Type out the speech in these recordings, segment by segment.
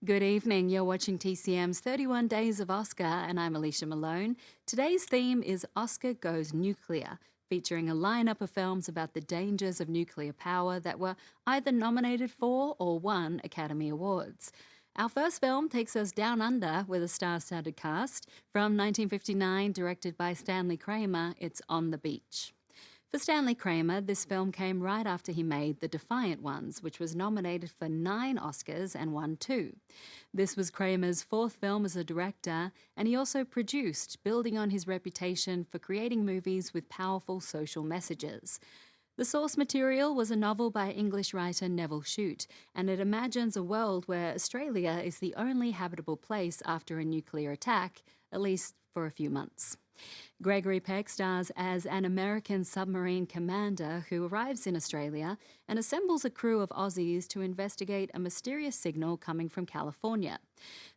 Good evening. You're watching TCM's 31 Days of Oscar, and I'm Alicia Malone. Today's theme is Oscar Goes Nuclear, featuring a lineup of films about the dangers of nuclear power that were either nominated for or won Academy Awards. Our first film takes us down under with a star-studded cast. From 1959, directed by Stanley Kramer, it's On the Beach. For Stanley Kramer, this film came right after he made The Defiant Ones, which was nominated for 9 Oscars and won 2. This was Kramer's 4th film as a director, and he also produced, building on his reputation for creating movies with powerful social messages. The source material was a novel by English writer Neville Shute, and it imagines a world where Australia is the only habitable place after a nuclear attack, at least for a few months. Gregory Peck stars as an American submarine commander who arrives in Australia and assembles a crew of Aussies to investigate a mysterious signal coming from California.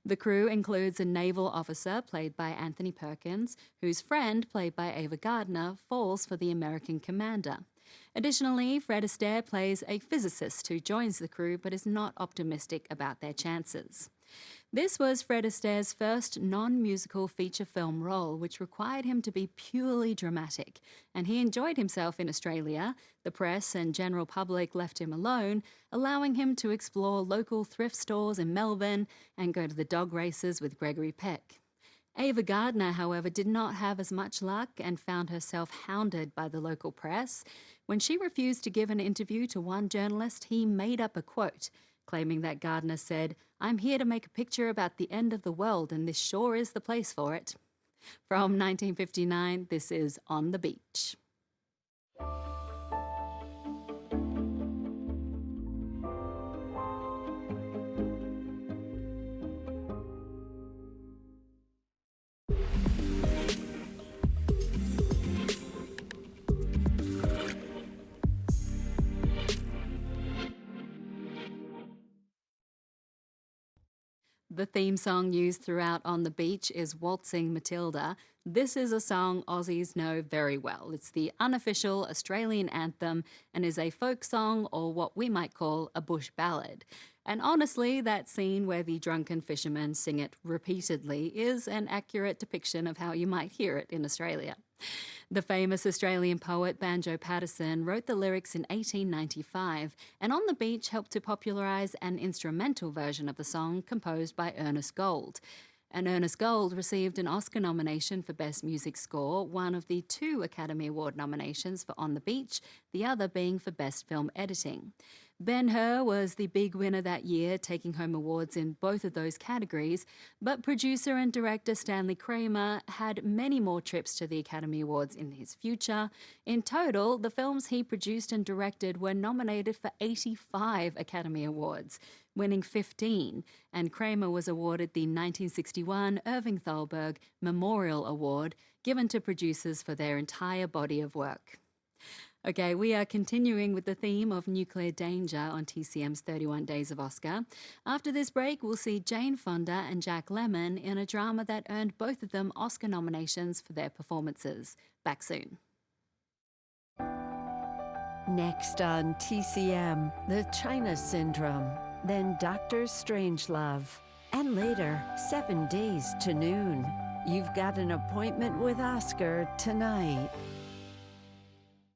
The crew includes a naval officer played by Anthony Perkins, whose friend, played by Ava Gardner, falls for the American commander. Additionally, Fred Astaire plays a physicist who joins the crew but is not optimistic about their chances. This was Fred Astaire's first non-musical feature film role, which required him to be purely dramatic, and he enjoyed himself in Australia. The press and general public left him alone, allowing him to explore local thrift stores in Melbourne and go to the dog races with Gregory Peck. Ava Gardner, however, did not have as much luck and found herself hounded by the local press. When she refused to give an interview to one journalist, he made up a quote, claiming that Gardner said, "I'm here to make a picture about the end of the world, and this sure is the place for it." From 1959, this is On the Beach. The theme song used throughout On the Beach is Waltzing Matilda. This is a song Aussies know very well. It's the unofficial Australian anthem and is a folk song, or what we might call a bush ballad. And honestly, that scene where the drunken fishermen sing it repeatedly is an accurate depiction of how you might hear it in Australia. The famous Australian poet Banjo Paterson wrote the lyrics in 1895, and On the Beach helped to popularise an instrumental version of the song composed by Ernest Gold. And Ernest Gold received an Oscar nomination for Best Music Score, one of the 2 Academy Award nominations for On the Beach, the other being for Best Film Editing. Ben-Hur was the big winner that year, taking home awards in both of those categories, but producer and director Stanley Kramer had many more trips to the Academy Awards in his future. In total, the films he produced and directed were nominated for 85 Academy Awards, winning 15, and Kramer was awarded the 1961 Irving Thalberg Memorial Award, given to producers for their entire body of work. Okay, we are continuing with the theme of nuclear danger on TCM's 31 Days of Oscar. After this break, we'll see Jane Fonda and Jack Lemmon in a drama that earned both of them Oscar nominations for their performances. Back soon. Next on TCM, The China Syndrome, then Dr. Strangelove, and later, 7 Days to Noon. You've got an appointment with Oscar tonight.